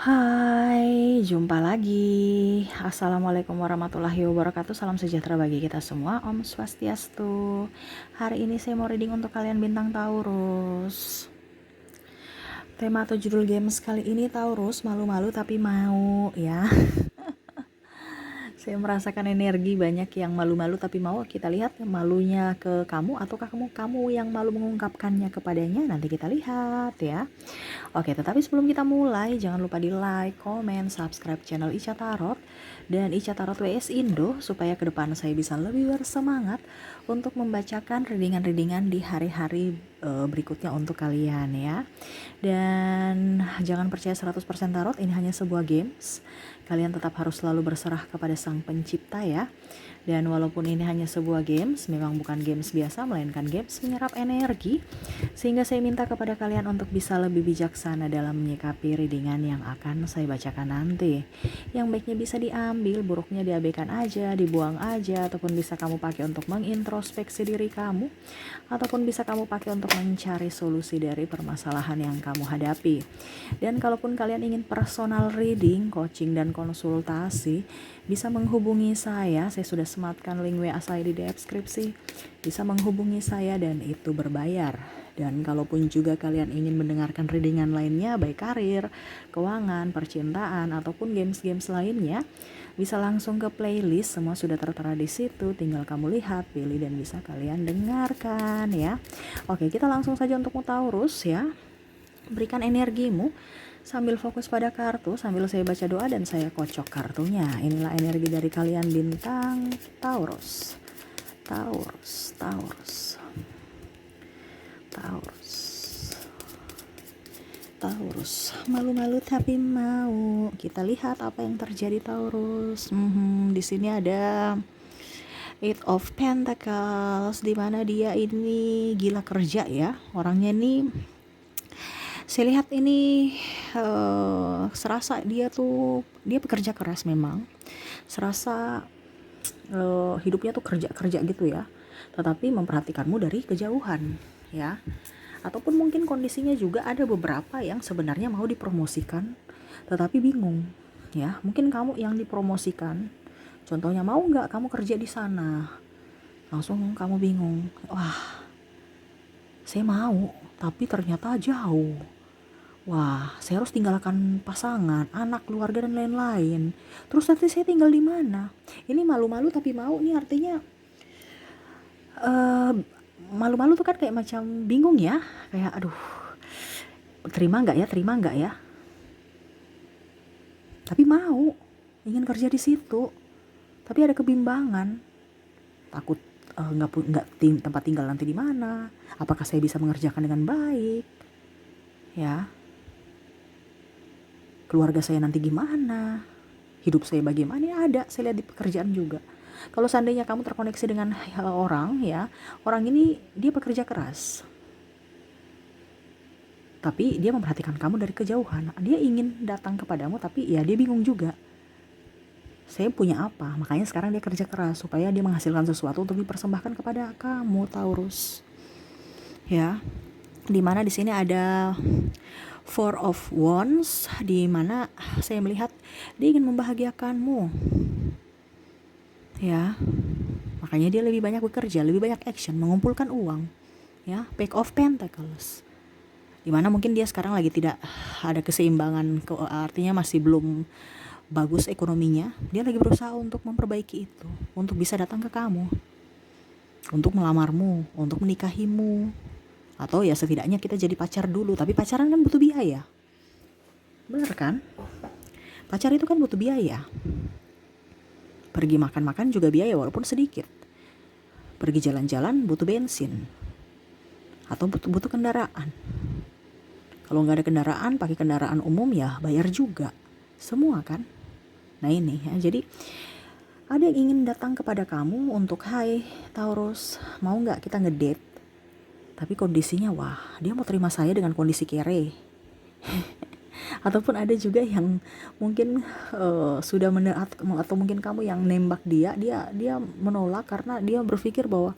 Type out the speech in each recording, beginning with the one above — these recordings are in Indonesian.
Hai, jumpa lagi. Assalamualaikum warahmatullahi wabarakatuh. Salam sejahtera bagi kita semua. Om Swastiastu. Hari ini saya mau reading untuk kalian bintang Taurus. Tema atau judul games kali ini Taurus, malu-malu tapi mau ya. Saya merasakan energi banyak yang malu-malu tapi mau. Kita lihat malunya ke kamu ataukah kamu yang malu mengungkapkannya kepadanya. Nanti kita lihat ya. Oke, tetapi sebelum kita mulai, jangan lupa di like, comment, subscribe channel Ica Tarot dan Ica Tarot WS Indo supaya ke depan saya bisa lebih bersemangat untuk membacakan readingan-readingan di hari-hari berikutnya untuk kalian ya. Dan jangan percaya 100% tarot, ini hanya sebuah games. Kalian tetap harus selalu berserah kepada Sang Pencipta ya. Dan walaupun ini hanya sebuah games, memang bukan games biasa, melainkan games menyerap energi. Sehingga saya minta kepada kalian untuk bisa lebih bijaksana dalam menyikapi readingan yang akan saya bacakan nanti. Yang baiknya bisa diambil, buruknya diabaikan aja, dibuang aja, ataupun bisa kamu pakai untuk mengintrospeksi diri kamu, ataupun bisa kamu pakai untuk mencari solusi dari permasalahan yang kamu hadapi. Dan kalaupun kalian ingin personal reading, coaching, dan konsultasi, bisa menghubungi saya sudah sematkan link WA saya di deskripsi. Bisa menghubungi saya dan itu berbayar. Dan kalaupun juga kalian ingin mendengarkan readingan lainnya, baik karir, keuangan, percintaan, ataupun games-games lainnya, bisa langsung ke playlist, semua sudah tertera di situ, tinggal kamu lihat, pilih, dan bisa kalian dengarkan ya. Oke, kita langsung saja untuk Taurus ya. Berikan energimu sambil fokus pada kartu, sambil saya baca doa dan saya kocok kartunya. Inilah energi dari kalian bintang Taurus. Taurus, Taurus, Taurus, Taurus. Malu-malu tapi mau. Kita lihat apa yang terjadi Taurus. Di sini ada Eight of Pentacles, di mana dia ini gila kerja ya. Orangnya ini saya lihat ini serasa dia pekerja keras memang. Serasa hidupnya tuh kerja gitu ya. Tetapi memperhatikanmu dari kejauhan ya. Ataupun mungkin kondisinya juga ada beberapa yang sebenarnya mau dipromosikan tetapi bingung ya. Mungkin kamu yang dipromosikan. Contohnya, mau nggak kamu kerja di sana? Langsung kamu bingung. Wah, saya mau, tapi ternyata jauh. Wah, saya harus tinggalkan pasangan, anak, keluarga, dan lain-lain. Terus nanti saya tinggal di mana? Ini malu-malu tapi mau nih artinya malu-malu tuh kan kayak macam bingung ya. Kayak aduh, terima nggak ya? Tapi mau, ingin kerja di situ. Tapi ada kebimbangan. Takut nggak tempat tinggal nanti di mana? Apakah saya bisa mengerjakan dengan baik? Ya. Keluarga saya nanti gimana, hidup saya bagaimana, ya ada, saya lihat di pekerjaan juga. Kalau seandainya kamu terkoneksi dengan orang ya, orang ini dia bekerja keras, tapi dia memperhatikan kamu dari kejauhan. Dia ingin datang kepadamu tapi ya dia bingung juga, saya punya apa. Makanya sekarang dia kerja keras supaya dia menghasilkan sesuatu untuk dipersembahkan kepada kamu Taurus ya. Dimana di sini ada Four of Wands, di mana saya melihat dia ingin membahagiakanmu ya. Makanya dia lebih banyak bekerja, lebih banyak action, mengumpulkan uang ya. Page of Pentacles, dimana mungkin dia sekarang lagi tidak ada keseimbangan, artinya masih belum bagus ekonominya. Dia lagi berusaha untuk memperbaiki itu, untuk bisa datang ke kamu, untuk melamarmu, untuk menikahimu. Atau ya setidaknya kita jadi pacar dulu. Tapi pacaran kan butuh biaya, bener kan? Pacar itu kan butuh biaya. Pergi makan-makan juga biaya walaupun sedikit. Pergi jalan-jalan butuh bensin. Atau butuh kendaraan. Kalau nggak ada kendaraan, pakai kendaraan umum ya bayar juga. Semua kan? Nah ini ya, jadi ada yang ingin datang kepada kamu untuk, hai Taurus, mau nggak kita ngedate? Tapi kondisinya, wah, dia mau terima saya dengan kondisi kere. Ataupun ada juga yang mungkin sudah atau mungkin kamu yang nembak dia menolak karena dia berpikir bahwa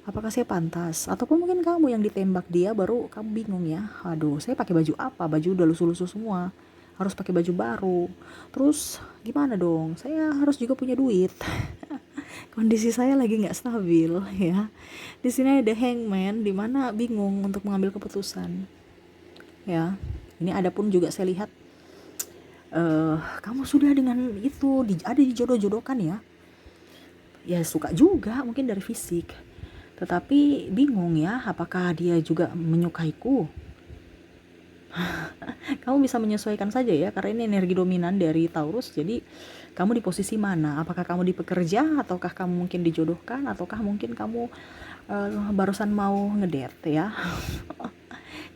apakah saya pantas. Ataupun mungkin kamu yang ditembak dia baru kamu bingung ya, aduh saya pakai baju apa, baju udah lusuh-lusuh semua, harus pakai baju baru. Terus gimana dong? Saya harus juga punya duit. Kondisi saya lagi nggak stabil ya. Di sini ada hangman di mana bingung untuk mengambil keputusan. Ya, ini ada pun juga saya lihat kamu sudah dengan itu ada dijodoh-jodohkan ya. Ya suka juga mungkin dari fisik. Tetapi bingung ya, apakah dia juga menyukaiku? Kamu bisa menyesuaikan saja ya, karena ini energi dominan dari Taurus. Jadi kamu di posisi mana? Apakah kamu di pekerja, ataukah kamu mungkin dijodohkan, ataukah mungkin kamu barusan mau ngedate ya.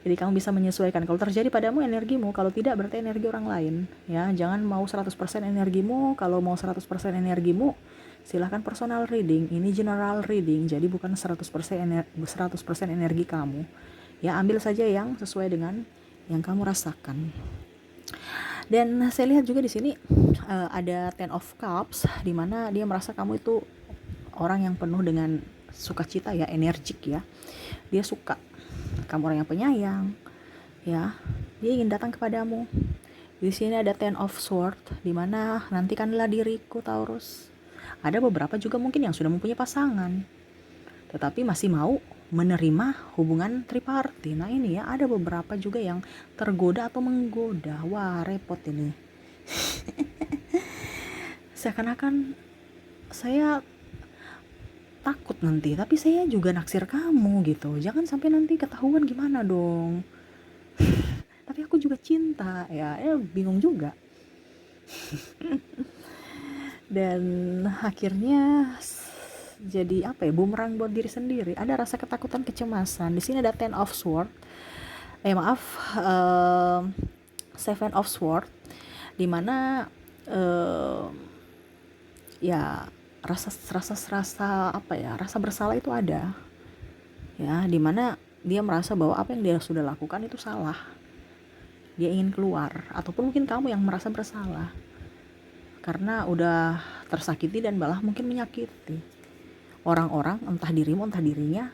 Jadi kamu bisa menyesuaikan. Kalau terjadi padamu energimu, kalau tidak berarti energi orang lain ya. Jangan mau 100% energimu. Kalau mau 100% energimu, silahkan personal reading. Ini general reading, jadi bukan 100% energi kamu ya. Ambil saja yang sesuai dengan yang kamu rasakan. Dan saya lihat juga di sini ada Ten of Cups, di mana dia merasa kamu itu orang yang penuh dengan sukacita ya, energik ya. Dia suka kamu orang yang penyayang ya. Dia ingin datang kepadamu. Di sini ada Ten of Swords, di mana nantikanlah diriku Taurus. Ada beberapa juga mungkin yang sudah mempunyai pasangan, tetapi masih mau menerima hubungan triparti. Nah ini ya, ada beberapa juga yang tergoda atau menggoda. Wah, repot ini. Seakan-akan saya takut nanti, tapi saya juga naksir kamu gitu. Jangan sampai nanti ketahuan, gimana dong. Tapi aku juga cinta ya, bingung juga. Dan akhirnya jadi apa ya, bumerang buat diri sendiri. Ada rasa ketakutan, kecemasan. Di sini ada Ten of Swords. Seven of Swords, di mana ya rasa apa ya, rasa bersalah itu ada. Ya, di mana dia merasa bahwa apa yang dia sudah lakukan itu salah. Dia ingin keluar, ataupun mungkin kamu yang merasa bersalah karena udah tersakiti dan malah mungkin menyakiti orang-orang, entah dirimu, entah dirinya,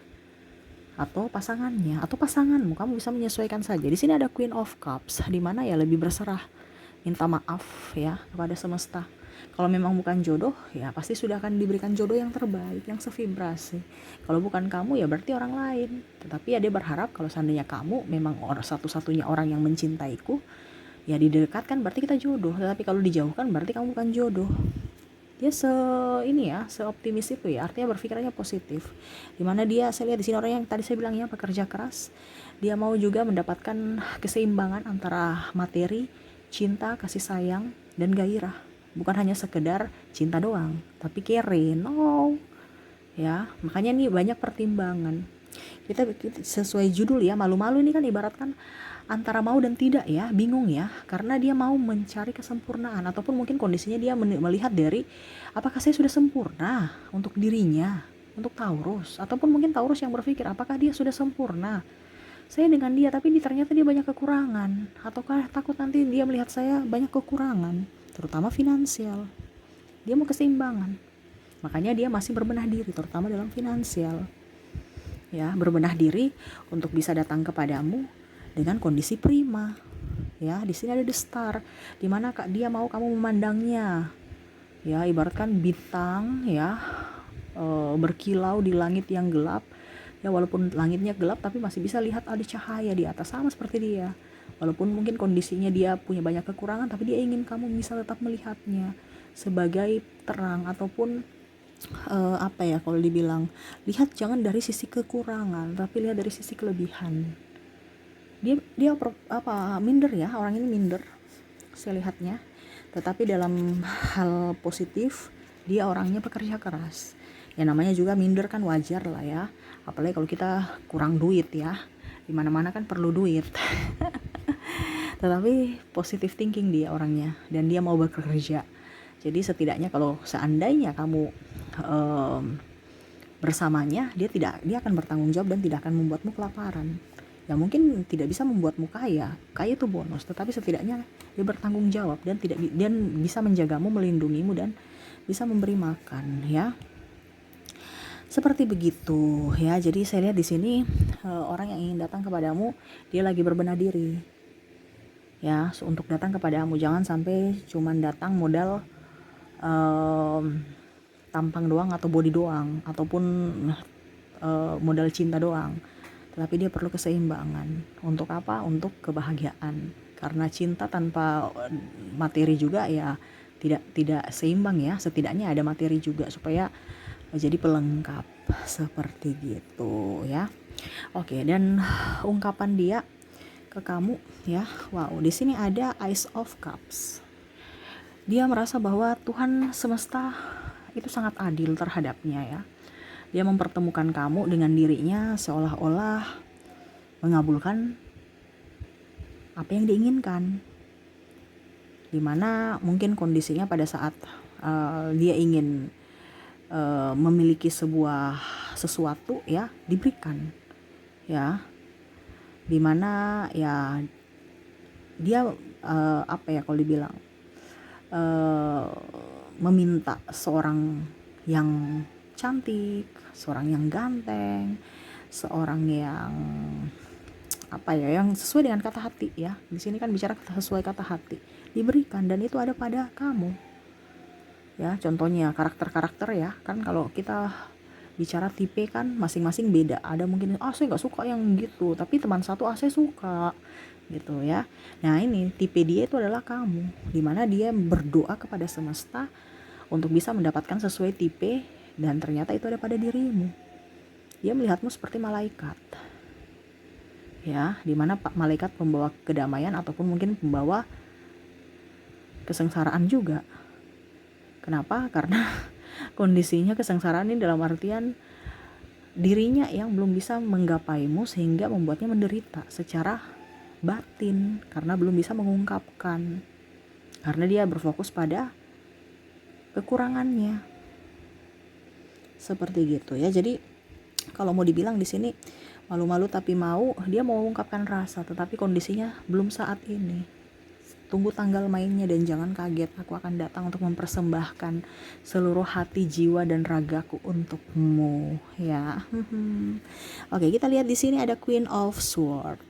atau pasangannya, atau pasanganmu. Kamu bisa menyesuaikan saja. Di sini ada Queen of Cups, di mana ya lebih berserah, minta maaf ya kepada semesta. Kalau memang bukan jodoh, ya pasti sudah akan diberikan jodoh yang terbaik, yang sevibrasi. Kalau bukan kamu, ya berarti orang lain. Tetapi ya dia berharap kalau seandainya kamu memang satu-satunya orang yang mencintaiku, ya didekatkan berarti kita jodoh. Tetapi kalau dijauhkan berarti kamu bukan jodoh. Dia seoptimis itu ya, artinya berpikirannya positif. Dimana dia, saya lihat di sini orang yang tadi saya bilang ya, pekerja keras. Dia mau juga mendapatkan keseimbangan antara materi, cinta, kasih sayang, dan gairah. Bukan hanya sekedar cinta doang, tapi care, no ya. Makanya nih banyak pertimbangan. Kita sesuai judul ya, malu-malu ini kan ibaratkan antara mau dan tidak ya, bingung ya, karena dia mau mencari kesempurnaan, ataupun mungkin kondisinya dia melihat dari apakah saya sudah sempurna untuk dirinya, untuk Taurus, ataupun mungkin Taurus yang berpikir apakah dia sudah sempurna saya dengan dia, tapi ternyata dia banyak kekurangan, ataukah takut nanti dia melihat saya banyak kekurangan, terutama finansial. Dia mau keseimbangan, makanya dia masih berbenah diri, terutama dalam finansial ya, berbenah diri untuk bisa datang kepadamu dengan kondisi prima ya. Di sini ada The Star, di mana dia mau kamu memandangnya ya, ibaratkan bintang ya, berkilau di langit yang gelap ya. Walaupun langitnya gelap, tapi masih bisa lihat ada cahaya di atas, sama seperti dia. Walaupun mungkin kondisinya dia punya banyak kekurangan, tapi dia ingin kamu bisa tetap melihatnya sebagai terang, ataupun apa ya, kalau dibilang, lihat jangan dari sisi kekurangan, tapi lihat dari sisi kelebihan. Dia minder ya, orang ini minder saya lihatnya. Tetapi dalam hal positif, dia orangnya pekerja keras ya. Namanya juga minder kan, wajar lah ya, apalagi kalau kita kurang duit ya, dimana-mana kan perlu duit. Tetapi positive thinking dia orangnya, dan dia mau bekerja. Jadi setidaknya kalau seandainya kamu bersamanya, dia akan bertanggung jawab dan tidak akan membuatmu kelaparan. Ya mungkin tidak bisa membuatmu kaya itu bonus, tetapi setidaknya dia bertanggung jawab dan bisa menjagamu, melindungimu, dan bisa memberi makan ya. Seperti begitu ya. Jadi saya lihat di sini orang yang ingin datang kepadamu, dia lagi berbenah diri. ya, untuk datang kepadamu. Jangan sampai cuman datang modal tampang doang atau body doang, ataupun modal cinta doang. Tetapi dia perlu keseimbangan. Untuk apa? Untuk kebahagiaan. Karena cinta tanpa materi juga ya tidak seimbang ya. Setidaknya ada materi juga supaya jadi pelengkap, seperti gitu ya. Oke, dan ungkapan dia ke kamu ya. Wow, di sini ada Ace of Cups. Dia merasa bahwa Tuhan semesta itu sangat adil terhadapnya ya. Dia mempertemukan kamu dengan dirinya seolah-olah mengabulkan apa yang diinginkan. Dimana mungkin kondisinya pada saat dia ingin memiliki sesuatu ya, diberikan ya. Dimana ya dia apa ya kalau dibilang meminta seorang yang cantik, seorang yang ganteng, seorang yang apa ya, yang sesuai dengan kata hati ya. Di sini kan bicara sesuai kata hati, diberikan, dan itu ada pada kamu. Ya, contohnya karakter-karakter ya. Kan kalau kita bicara tipe kan masing-masing beda. Ada mungkin saya nggak suka yang gitu, tapi teman satu saya suka gitu ya. Nah, ini tipe dia itu adalah kamu, dimana dia berdoa kepada semesta untuk bisa mendapatkan sesuai tipe, dan ternyata itu ada pada dirimu. Dia melihatmu seperti malaikat ya, dimana malaikat pembawa kedamaian ataupun mungkin pembawa kesengsaraan juga. Kenapa? Karena kondisinya kesengsaraan ini dalam artian dirinya yang belum bisa menggapaimu sehingga membuatnya menderita secara batin karena belum bisa mengungkapkan, karena dia berfokus pada kekurangannya, seperti gitu ya. Jadi kalau mau dibilang di sini malu-malu tapi mau, dia mau mengungkapkan rasa tetapi kondisinya belum saat ini. Tunggu tanggal mainnya dan jangan kaget, aku akan datang untuk mempersembahkan seluruh hati, jiwa dan ragaku untukmu ya. Oke, kita lihat di sini ada Queen of Swords.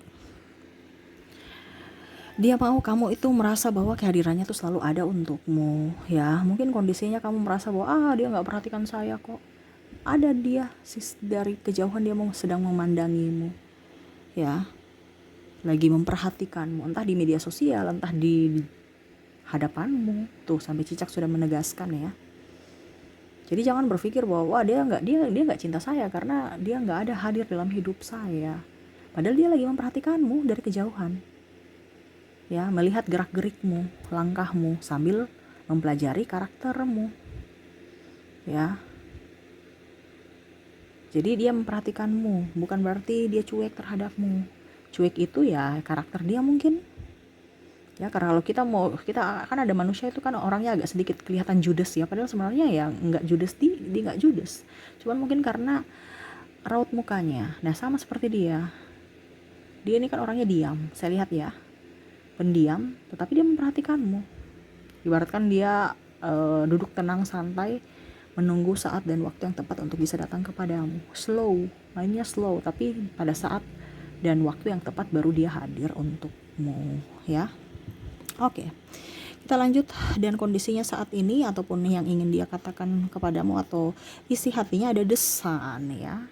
Dia mau kamu itu merasa bahwa kehadirannya tuh selalu ada untukmu ya. Mungkin kondisinya kamu merasa bahwa dia nggak perhatikan saya kok. Ada dia dari kejauhan, dia sedang memandangimu ya, lagi memperhatikanmu, entah di media sosial, entah di hadapanmu. Tuh sampai cicak sudah menegaskan ya. Jadi jangan berpikir bahwa dia nggak cinta saya karena dia nggak ada hadir dalam hidup saya. Padahal dia lagi memperhatikanmu dari kejauhan. Ya, melihat gerak-gerikmu, langkahmu, sambil mempelajari karaktermu. Ya. Jadi dia memperhatikanmu, bukan berarti dia cuek terhadapmu. Cuek itu ya karakter dia mungkin. Ya, karena kalau kita kan ada manusia itu kan orangnya agak sedikit kelihatan judes ya, padahal sebenarnya ya enggak judes, dia enggak judes. Cuman mungkin karena raut mukanya. Nah, sama seperti dia. Dia ini kan orangnya diam, saya lihat ya. Pendiam, tetapi dia memperhatikanmu. Ibaratkan dia duduk tenang santai menunggu saat dan waktu yang tepat untuk bisa datang kepadamu. Slow, mainnya slow, tapi pada saat dan waktu yang tepat baru dia hadir untukmu ya. Oke, kita lanjut. Dan kondisinya saat ini ataupun yang ingin dia katakan kepadamu atau isi hatinya ada The Sun ya,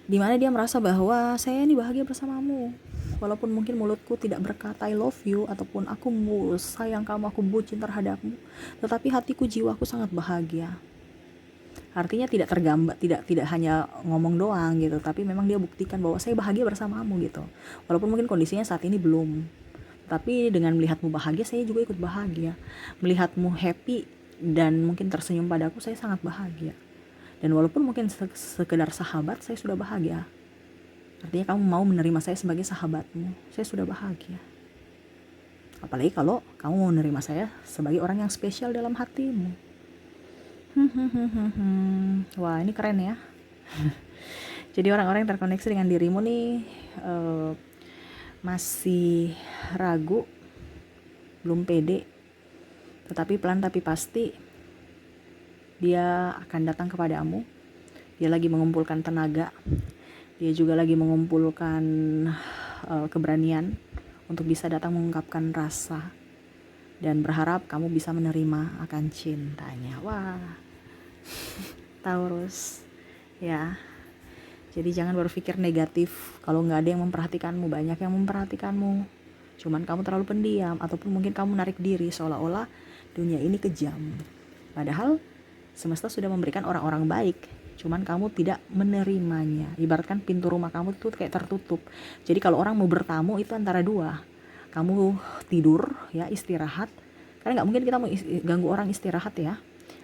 dimana dia merasa bahwa saya ini bahagia bersamamu. Walaupun mungkin mulutku tidak berkata I love you ataupun aku sayang kamu, aku bucin terhadapmu, tetapi hatiku, jiwaku sangat bahagia. Artinya tidak tergambar, tidak hanya ngomong doang gitu, tapi memang dia buktikan bahwa saya bahagia bersamamu gitu. Walaupun mungkin kondisinya saat ini belum, tapi dengan melihatmu bahagia saya juga ikut bahagia. Melihatmu happy dan mungkin tersenyum padaku, saya sangat bahagia. Dan walaupun mungkin sekedar sahabat, saya sudah bahagia. Artinya kamu mau menerima saya sebagai sahabatmu, saya sudah bahagia. Apalagi kalau kamu mau menerima saya sebagai orang yang spesial dalam hatimu. Wah, ini keren ya. Jadi orang-orang yang terkoneksi dengan dirimu nih masih ragu, belum pede, tetapi pelan tapi pasti dia akan datang kepadamu. Dia lagi mengumpulkan tenaga, dia juga lagi mengumpulkan keberanian untuk bisa datang mengungkapkan rasa dan berharap kamu bisa menerima akan cintanya. Wah, Taurus ya. Jadi jangan berpikir negatif kalau nggak ada yang memperhatikanmu. Banyak yang memperhatikanmu, cuman kamu terlalu pendiam, ataupun mungkin kamu menarik diri seolah-olah dunia ini kejam. Padahal semesta sudah memberikan orang-orang baik, cuman kamu tidak menerimanya. Ibaratkan pintu rumah kamu tuh kayak tertutup. Jadi kalau orang mau bertamu itu antara dua. Kamu tidur ya, istirahat. Karena nggak mungkin kita mau ganggu orang istirahat ya.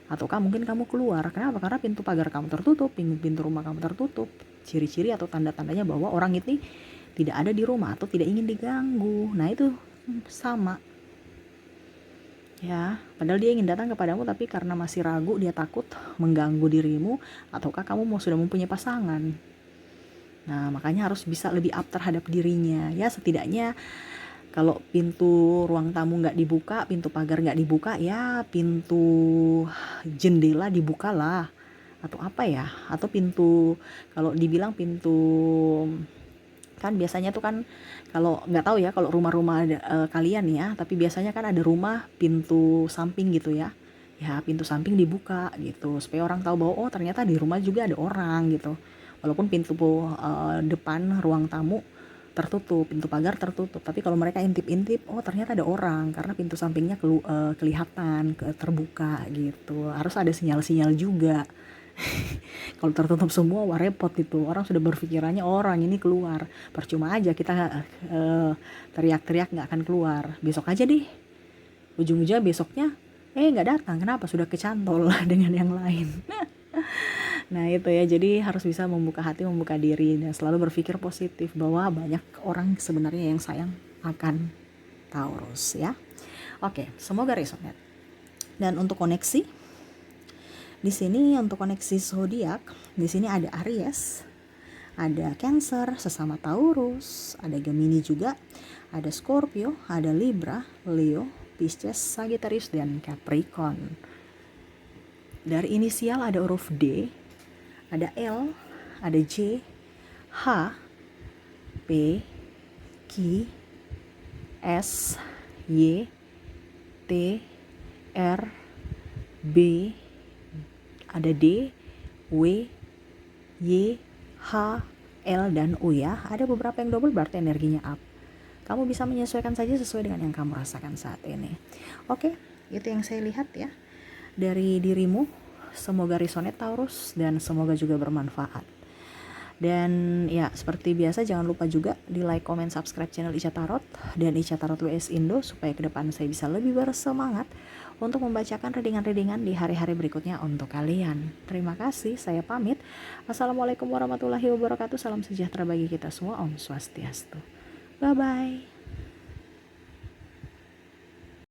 Ataukah mungkin kamu keluar. Kenapa? Karena pintu pagar kamu tertutup, pintu rumah kamu tertutup. Ciri-ciri atau tanda-tandanya bahwa orang ini tidak ada di rumah atau tidak ingin diganggu. Nah itu sama ya, padahal dia ingin datang kepadamu, tapi karena masih ragu, dia takut mengganggu dirimu, ataukah kamu sudah mempunyai pasangan. Nah makanya harus bisa lebih up terhadap dirinya ya. Setidaknya kalau pintu ruang tamu nggak dibuka, pintu pagar nggak dibuka, ya pintu jendela dibukalah, atau apa ya, atau pintu, kalau dibilang pintu, kan biasanya tuh kan, kalau nggak tahu ya kalau rumah-rumah kalian ya, tapi biasanya kan ada rumah pintu samping gitu ya, ya pintu samping dibuka gitu supaya orang tahu bahwa oh ternyata di rumah juga ada orang gitu, walaupun pintu depan ruang tamu tertutup, pintu pagar tertutup, tapi kalau mereka intip-intip, oh ternyata ada orang karena pintu sampingnya kelihatan terbuka gitu. Harus ada sinyal-sinyal juga. Kalau tertutup semua, wah repot gitu. Orang sudah berpikirannya orang ini keluar. Percuma aja kita teriak-teriak nggak akan keluar. Besok aja deh. Ujung-ujungnya besoknya nggak datang. Kenapa? Sudah kecantol dengan yang lain. Nah itu ya, jadi harus bisa membuka hati, membuka diri, dan selalu berpikir positif bahwa banyak orang sebenarnya yang sayang akan Taurus ya. Oke, semoga resonate. Dan untuk koneksi, di sini untuk koneksi zodiak, di sini ada Aries, ada Cancer sesama Taurus, ada Gemini juga, ada Scorpio, ada Libra, Leo, Pisces, Sagittarius, dan Capricorn. Dari inisial ada huruf D, ada L, ada J, H, P, Q, S, Y, T, R, B, ada D, W, Y, H, L, dan U ya. Ada beberapa yang double berarti energinya up. Kamu bisa menyesuaikan saja sesuai dengan yang kamu rasakan saat ini. Oke, itu yang saya lihat ya dari dirimu. Semoga resonate Taurus dan semoga juga bermanfaat. Dan ya seperti biasa jangan lupa juga di like, comment, subscribe channel Ica Tarot dan Ica Tarot WS Indo supaya ke depan saya bisa lebih bersemangat untuk membacakan readingan-readingan di hari-hari berikutnya untuk kalian. Terima kasih, saya pamit. Assalamualaikum warahmatullahi wabarakatuh. Salam sejahtera bagi kita semua. Om Swastiastu. Bye bye.